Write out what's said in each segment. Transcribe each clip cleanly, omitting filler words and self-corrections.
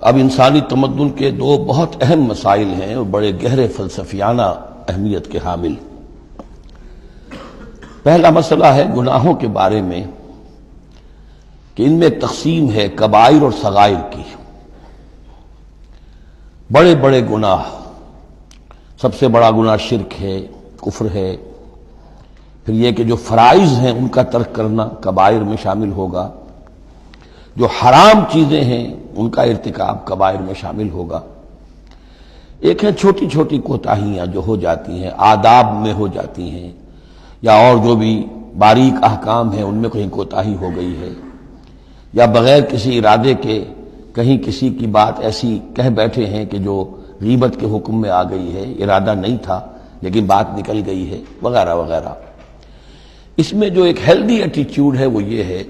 اب انسانی تمدن کے دو بہت اہم مسائل ہیں اور بڑے گہرے فلسفیانہ اہمیت کے حامل۔ پہلا مسئلہ ہے گناہوں کے بارے میں کہ ان میں ایک تقسیم ہے کبائر اور صغائر کی۔ بڑے بڑے گناہ، سب سے بڑا گناہ شرک ہے، کفر ہے، پھر یہ کہ جو فرائض ہیں ان کا ترک کرنا کبائر میں شامل ہوگا، جو حرام چیزیں ہیں ان کا ارتکاب کبائر میں شامل ہوگا۔ ایک ہے چھوٹی چھوٹی کوتاہیاں جو ہو جاتی ہیں، آداب میں ہو جاتی ہیں، یا اور جو بھی باریک احکام ہیں ان میں کہیں کوتاہی ہو گئی ہے، یا بغیر کسی ارادے کے کہیں کسی کی بات ایسی کہہ بیٹھے ہیں کہ جو غیبت کے حکم میں آ گئی ہے، ارادہ نہیں تھا لیکن بات نکل گئی ہے، وغیرہ وغیرہ۔ اس میں جو ایک ہیلدی ایٹیٹیوڈ ہے وہ یہ ہے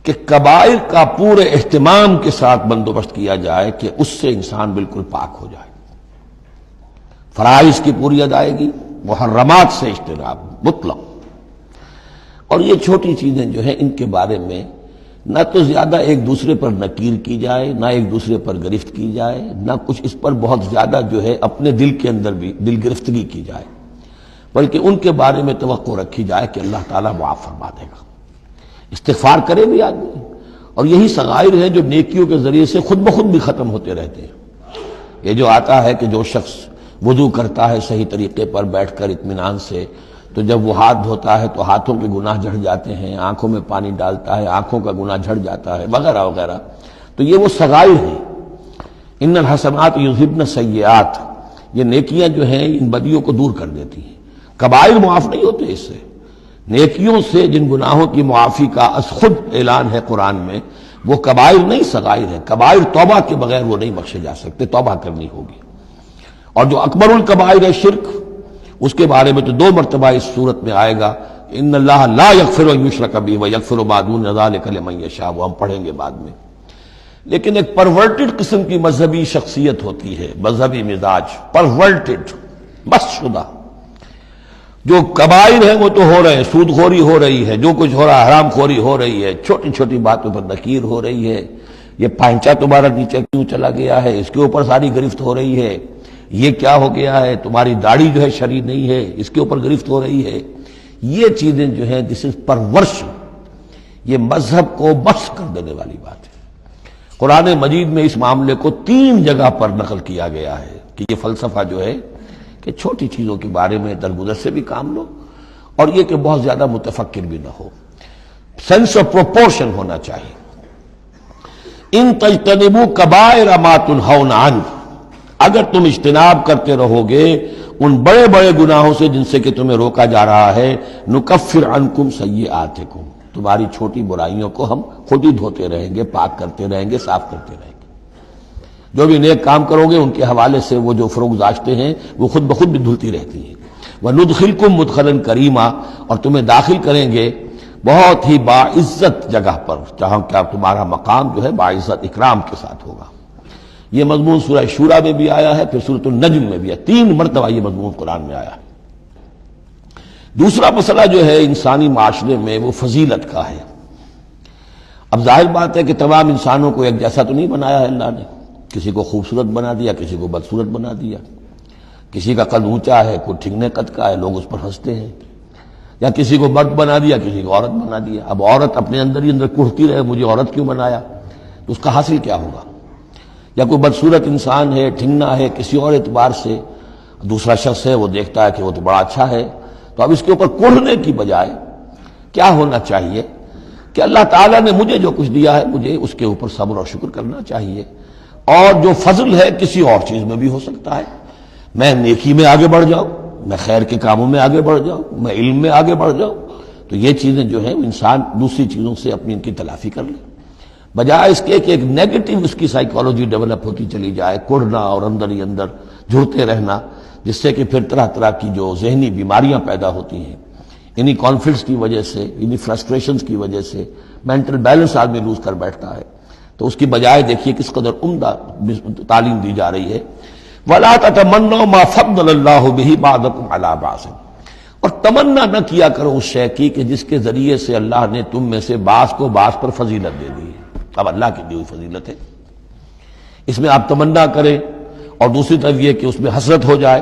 کہ کبائر کا پورے اہتمام کے ساتھ بندوبست کیا جائے کہ اس سے انسان بالکل پاک ہو جائے، فرائض کی پوری ادائیگی، محرمات سے اجتناب مطلق۔ اور یہ چھوٹی چیزیں جو ہیں ان کے بارے میں نہ تو زیادہ ایک دوسرے پر نکیر کی جائے، نہ ایک دوسرے پر گرفت کی جائے، نہ کچھ اس پر بہت زیادہ جو ہے اپنے دل کے اندر بھی دل گرفتگی کی جائے، بلکہ ان کے بارے میں توقع رکھی جائے کہ اللہ تعالیٰ معاف فرما دے گا، استغفار کرے بھی آدمی۔ اور یہی صغائر ہیں جو نیکیوں کے ذریعے سے خود بخود بھی ختم ہوتے رہتے ہیں۔ یہ جو آتا ہے کہ جو شخص وضو کرتا ہے صحیح طریقے پر بیٹھ کر اطمینان سے، تو جب وہ ہاتھ دھوتا ہے تو ہاتھوں کے گناہ جھڑ جاتے ہیں، آنکھوں میں پانی ڈالتا ہے آنکھوں کا گناہ جھڑ جاتا ہے، وغیرہ وغیرہ۔ تو یہ وہ صغائر ہیں۔ ان الحسنات یذہبن السیئات، یہ نیکیاں جو ہیں ان بدیوں کو دور کر دیتی ہیں۔ کبائر معاف نہیں ہوتے اس سے، نیکیوں سے جن گناہوں کی معافی کا از خود اعلان ہے قرآن میں، وہ کبائر نہیں صغائر ہیں۔ کبائر توبہ کے بغیر وہ نہیں بخشے جا سکتے، توبہ کرنی ہوگی۔ اور جو اکبر الکبائر ہے شرک، اس کے بارے میں تو 2 مرتبہ اس صورت میں آئے گا، ان اللہ لا یغفر ان یشرک بہ ویغفر ما دون ذلک لمن یشاء، وہ ہم پڑھیں گے بعد میں۔ لیکن ایک پرورٹڈ قسم کی مذہبی شخصیت ہوتی ہے، مذہبی مزاج، پرورٹڈ، بس شدہ۔ جو کبائر ہیں وہ تو ہو رہے ہیں، سود خوری ہو رہی ہے، جو کچھ ہو رہا ہے حرام خوری ہو رہی ہے، چھوٹی چھوٹی باتوں پر نکیر ہو رہی ہے، یہ پائنچا تمہارا نیچے کیوں چلا گیا ہے، اس کے اوپر ساری گرفت ہو رہی ہے، یہ کیا ہو گیا ہے، تمہاری داڑھی جو ہے شرعی نہیں ہے، اس کے اوپر گرفت ہو رہی ہے۔ یہ چیزیں جو ہیں دس از پرورش، یہ مذہب کو بس کر دینے والی بات ہے۔ قرآن مجید میں اس معاملے کو 3 جگہ پر نقل کیا گیا ہے کہ یہ فلسفہ جو ہے کہ چھوٹی چیزوں کے بارے میں درگزر سے بھی کام لو، اور یہ کہ بہت زیادہ متفکر بھی نہ ہو، سینس آف پروپورشن ہونا چاہیے۔ ان تجتنبوا کبائر ما تنہون عنہ، اگر تم اجتناب کرتے رہو گے ان بڑے بڑے گناہوں سے جن سے کہ تمہیں روکا جا رہا ہے، نکفر عنکم سیئاتکم، تمہاری چھوٹی برائیوں کو ہم خود ہی دھوتے رہیں گے، پاک کرتے رہیں گے، صاف کرتے رہیں گے۔ جو بھی نیک کام کرو گے ان کے حوالے سے وہ جو فروگزاشتیں ہیں وہ خود بخود بھی دھلتی رہتی ہیں۔ وندخلکم مدخلا کریما، اور تمہیں داخل کریں گے بہت ہی باعزت جگہ پر، جہاں کیا تمہارا مقام جو ہے باعزت اکرام کے ساتھ ہوگا۔ یہ مضمون سورہ شورى میں بھی آیا ہے، پھر سورۃ النجم میں بھی ہے، 3 مرتبہ یہ مضمون قرآن میں آیا ہے۔ دوسرا مسئلہ جو ہے انسانی معاشرے میں وہ فضیلت کا ہے۔ اب ظاہر بات ہے کہ تمام انسانوں کو ایک جیسا تو نہیں بنایا ہے اللہ نے، کسی کو خوبصورت بنا دیا، کسی کو بدصورت بنا دیا، کسی کا قد اونچا ہے، کوئی ٹھگنے قد کا ہے، لوگ اس پر ہنستے ہیں، یا کسی کو مرد بنا دیا، کسی کو عورت بنا دیا۔ اب عورت اپنے اندر ہی اندر کڑھتی رہے مجھے عورت کیوں بنایا، تو اس کا حاصل کیا ہوگا؟ یا کوئی بدصورت انسان ہے، ٹھگنا ہے کسی اور اعتبار سے، دوسرا شخص ہے وہ دیکھتا ہے کہ وہ تو بڑا اچھا ہے، تو اب اس کے اوپر کڑھنے کی بجائے کیا ہونا چاہیے کہ اللہ تعالیٰ نے مجھے جو کچھ دیا ہے مجھے اس کے اوپر صبر اور شکر کرنا چاہیے، اور جو فضل ہے کسی اور چیز میں بھی ہو سکتا ہے، میں نیکی میں آگے بڑھ جاؤں، میں خیر کے کاموں میں آگے بڑھ جاؤں، میں علم میں آگے بڑھ جاؤں، تو یہ چیزیں جو ہیں انسان دوسری چیزوں سے اپنی ان کی تلافی کر لے، بجائے اس کے کہ ایک نیگیٹو اس کی سائیکالوجی ڈیولپ ہوتی چلی جائے، کڑھنا اور اندر ہی اندر جھڑتے رہنا، جس سے کہ پھر طرح طرح کی جو ذہنی بیماریاں پیدا ہوتی ہیں، انہی کانفلکٹس کی وجہ سے، انہی فرسٹریشنز کی وجہ سے مینٹل بیلنس آدمی لوز کر بیٹھتا ہے۔ تو اس کی بجائے دیکھیے کس قدر عمدہ تعلیم دی جا رہی ہے، وَلَا تَتَمَنَّوْا مَا فَضَّلَ اللَّهُ بِهِ بَعْضَكُمْ عَلَىٰ بَعْضٍ، اور تمنا نہ کیا کرو اس شے کی کہ جس کے ذریعے سے اللہ نے تم میں سے بعض کو بعض پر فضیلت دے دی ہے۔ اب اللہ کی دی ہوئی فضیلت ہے، اس میں آپ تمنا کریں، اور دوسری طرف یہ کہ اس میں حسرت ہو جائے۔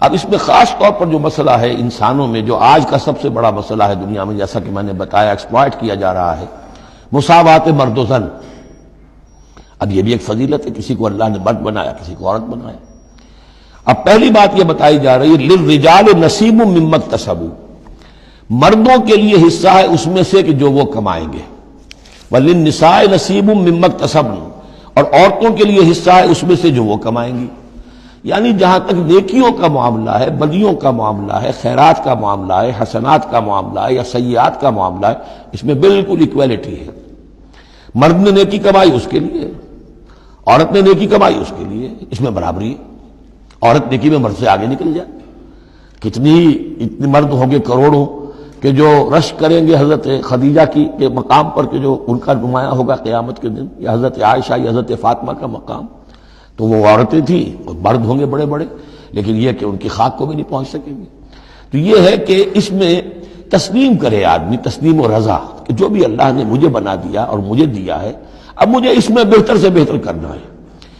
اب اس میں خاص طور پر جو مسئلہ ہے انسانوں میں، جو آج کا سب سے بڑا مسئلہ ہے دنیا میں، جیسا کہ میں نے بتایا ایکسپلائٹ کیا جا رہا ہے، مساوات مرد و زن۔ اب یہ بھی ایک فضیلت ہے، کسی کو اللہ نے مرد بنایا، کسی کو عورت بنایا۔ اب پہلی بات یہ بتائی جا رہی ہے للرجال نصیب مما اکتسبوا، مردوں کے لیے حصہ ہے اس میں سے کہ جو وہ کمائیں گے، وللنساء نصیب مما اکتسبن، اور عورتوں کے لیے حصہ ہے اس میں سے جو وہ کمائیں گی۔ یعنی جہاں تک نیکیوں کا معاملہ ہے، بدیوں کا معاملہ ہے، خیرات کا معاملہ ہے، حسنات کا معاملہ ہے یا سیئات کا معاملہ ہے، اس میں بالکل ایکویلٹی ہے۔ مرد نے نیکی کمائی اس کے لیے، عورت نے نیکی کمائی اس کے لیے، اس میں برابری ہے۔ عورت نیکی میں مرد سے آگے نکل جائے، اتنے مرد ہوں گے کروڑوں کہ جو رش کریں گے حضرت خدیجہ کی کے مقام پر، کہ جو ان کا نمایاں ہوگا قیامت کے دن، یا حضرت عائشہ یا حضرت فاطمہ کا مقام، تو وہ عورتیں تھیں اور مرد ہوں گے بڑے بڑے، لیکن یہ کہ ان کی خاک کو بھی نہیں پہنچ سکیں گے۔ تو یہ ہے کہ اس میں تسلیم کرے آدمی، تسلیم و رضا، کہ جو بھی اللہ نے مجھے بنا دیا اور مجھے دیا ہے، اب مجھے اس میں بہتر سے بہتر کرنا ہے۔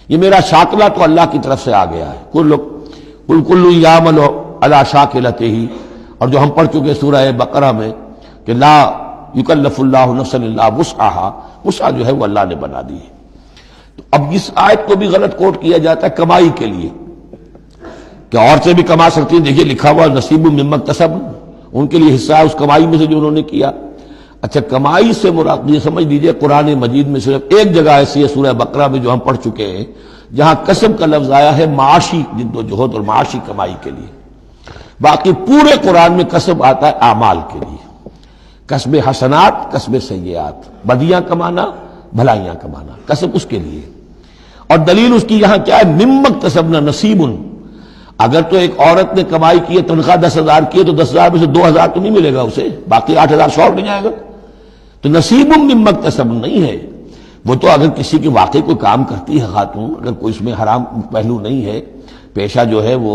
یہ میرا شاکلہ تو اللہ کی طرف سے آ گیا ہے، کل یعمل علی شاکلتہ، اور جو ہم پڑھ چکے سورہ بقرہ میں کہ لا یکلف اللہ نفسا الا وسعہا، وسع جو ہے وہ اللہ نے بنا دی ہے۔ تو اب اس آیت کو بھی غلط کوٹ کیا جاتا ہے کمائی کے لیے، کہ عورتیں بھی کما سکتی ہیں، دیکھیے لکھا ہوا نصیب مما اکتسبن، ان کے لیے حصہ ہے اس کمائی میں سے جو انہوں نے کیا۔ اچھا، کمائی سے مراد یہ سمجھ لیجیے قرآن مجید میں صرف ایک جگہ ایسی ہے سورہ بقرہ میں جو ہم پڑھ چکے ہیں، جہاں کسب کا لفظ آیا ہے معاشی جد و جہد اور معاشی کمائی کے لیے۔ باقی پورے قرآن میں کسب آتا ہے اعمال کے لیے، کسب حسنات، کسب سیئات، بدیاں کمانا، بھلائیاں کمانا، کسب اس کے لیے۔ اور دلیل اس کی یہاں کیا ہے، مما اکتسبنا نصیب۔ اگر تو ایک عورت نے کمائی کی ہے، تنخواہ 10,000 کی ہے، تو 10,000 میں سے 2,000 تو نہیں ملے گا اسے، باقی 8,000 شارٹ نہیں جائے گا، تو نصیب مما اکتسبن نہیں ہے وہ۔ تو اگر کسی کی واقعی کوئی کام کرتی ہے خاتون، اگر کوئی اس میں حرام پہلو نہیں ہے، پیشہ جو ہے وہ